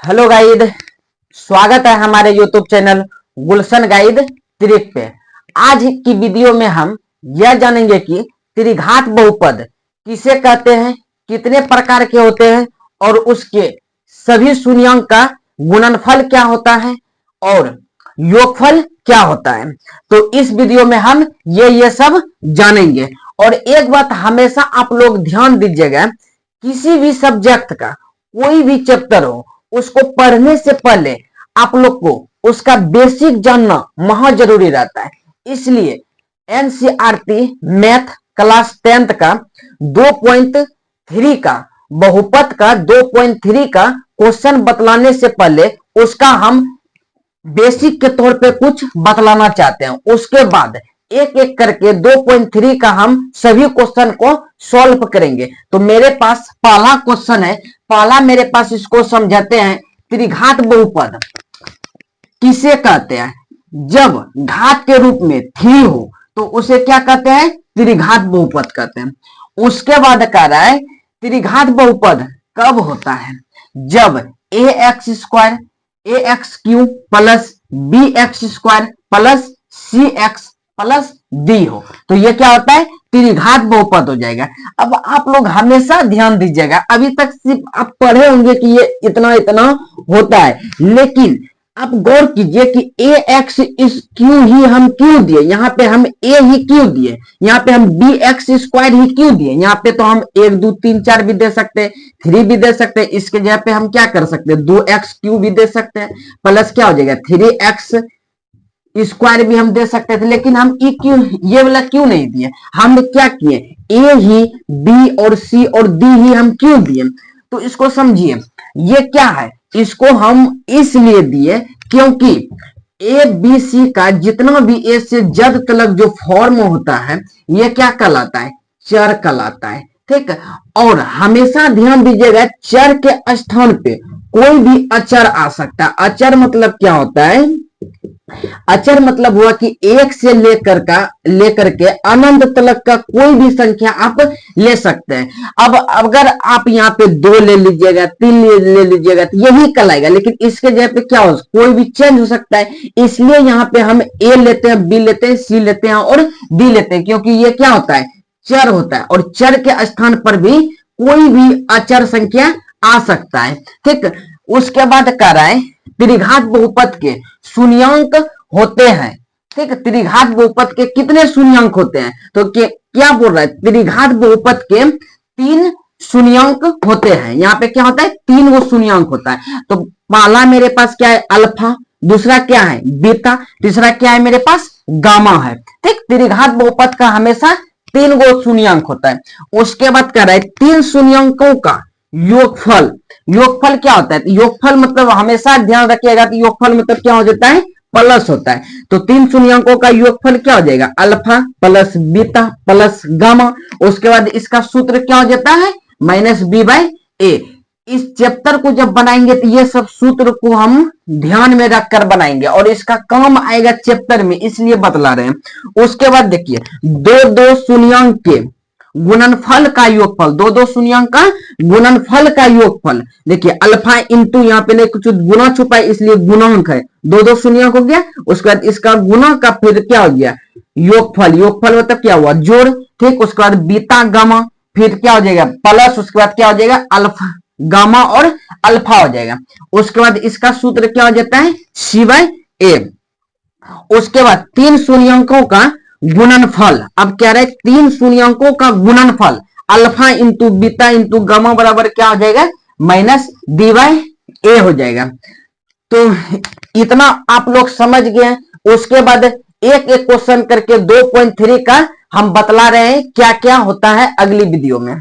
Hello guide, स्वागत है हमारे यूट्यूब चैनल गुलशन गाइड त्रिक पे। आज की वीडियो में हम यह जानेंगे कि त्रिघात बहुपद किसे कहते हैं, कितने प्रकार के होते हैं और उसके सभी शून्यांक का गुणनफल क्या होता है और योगफल क्या होता है। तो इस वीडियो में हम ये सब जानेंगे। और एक बात हमेशा आप लोग ध्यान दीजिएगा, किसी भी सब्जेक्ट का कोई भी चैप्टर हो उसको पढ़ने से पहले आप लोग को उसका बेसिक जानना महा जरूरी रहता है। इसलिए एनसीईआरटी मैथ क्लास 10th का 2.3 का बहुपद का 2.3 का क्वेश्चन बतलाने से पहले उसका हम बेसिक के तौर पे कुछ बतलाना चाहते हैं। उसके बाद एक एक करके 2.3 का हम सभी क्वेश्चन को सॉल्व करेंगे। तो मेरे पास पहला क्वेश्चन है। पहला मेरे पास इसको समझाते हैं, त्रिघात बहुपद किसे कहते हैं। जब घात के रूप में 3 हो तो उसे क्या कहते हैं, त्रिघात बहुपद कहते हैं। उसके बाद कह रहा है त्रिघात बहुपद कब होता है, जब ax² ax³ plus bx² plus cx plus d हो तो ये क्या होता है, त्रिघात बहुपद हो जाएगा। अब आप लोग हमेशा ध्यान दीजिएगा, अभी तक सिर्फ आप पढ़े होंगे कि ये इतना इतना होता है, लेकिन आप गौर कीजिए कि ax³ ही हम क्यों दिए, यहाँ पे हम a ही क्यों दिए, यहाँ पे हम bx² ही क्यों दिए। यहाँ पे तो हम 1 2 3 4 भी दे सकते हैं, 3 भी दे सकते हैं। इसके जगह पे हम क्या कर सकते हैं, 2x³ भी दे सकते हैं, प्लस क्या हो जाएगा 3x² भी हम दे सकते थे। लेकिन हम ये वाला क्यों नहीं दिए, हम क्या किए, a ही b और c और d ही हम क्यों दिए। तो इसको समझिए, ये क्या है, इसको हम इसलिए दिए क्योंकि a b c का जितना भी a से z तक जो फॉर्म होता है ये क्या कहलाता है, चर कहलाता है। ठीक है, और हमेशा ध्यान दीजिएगा चर के स्थान पे कोई भी अचर आ सकता है। अचर मतलब क्या होता है, अचर मतलब हुआ कि एक से लेकर के अनंत तक का कोई भी संख्या आप ले सकते हैं। अब अगर आप यहाँ पे 2 ले लीजिएगा, 3 ले लीजिएगा तो यही कहलाएगा, लेकिन इसके जगह पे क्या हो, कोई भी चेंज हो सकता है। इसलिए यहाँ पे हम a लेते हैं, b लेते हैं, c लेते हैं और d लेते हैं, क्योंकि ये क्या होता है, चर होता है और चर के स्थान पर भी कोई भी अचर संख्या आ सकता है। ठीक, उसके बाद कह रहा है त्रिघात बहुपद के शून्यांक होते हैं। ठीक है, त्रिघात बहुपद के कितने शून्यांक होते हैं, तो क्या बोल रहा है, त्रिघात बहुपद के 3 शून्यांक होते हैं। यहाँ पे क्या होता है, 3 वो शून्यांक होता है। तो पहला मेरे पास क्या है, अल्फा, दूसरा क्या है बीटा, तीसरा क्या है मेरे पास गामा है। ठीक, त्रिघात बहुपद का हमेशा 3 गो शून्यांक होता है। उसके बाद कह रहा है 3 शून्यांकों का योगफल। योगफल क्या होता है, योगफल मतलब हमेशा ध्यान रखिएगा कि योगफल मतलब क्या हो जाता है, प्लस होता है। तो 3 शून्यांकों का योगफल क्या हो जाएगा, alpha plus beta plus gamma. उसके बाद इसका सूत्र क्या हो जाता है, -b/a। इस चैप्टर को जब बनाएंगे तो ये सब सूत्र को हम ध्यान में रखकर बनाएंगे और इसका काम आएगा चैप्टर में, इसलिए बतला रहे हैं। उसके बाद देखिए 2 शून्यांक के गुणनफल का योगफल, 2 शून्यांक का गुणनफल का योगफल। देखिए अल्फा इंटू, यहाँ पे नहीं कुछ गुना छुपा है इसलिए गुणांक है, 2 शून्यांक हो गया। उसके बाद इसका गुना का फिर क्या हो गया, योगफल। योगफल मतलब क्या हुआ, जोड़। ठीक, उसके बाद बीटा गामा, फिर क्या हो जाएगा प्लस, उसके बाद क्या हो जाएगा अल्फा, गामा और अल्फा हो जाएगा। उसके बाद इसका सूत्र क्या हो जाता है, c/a। उसके बाद 3 शून्यांकों का गुणनफल। अब कह रहे 3 शून्यांकों का गुणनफल, alpha into beta into gamma बराबर क्या हो जाएगा, -b/a हो जाएगा। तो इतना आप लोग समझ गए। उसके बाद एक एक क्वेश्चन करके 2.3 का हम बतला रहे हैं क्या क्या होता है अगली वीडियो में।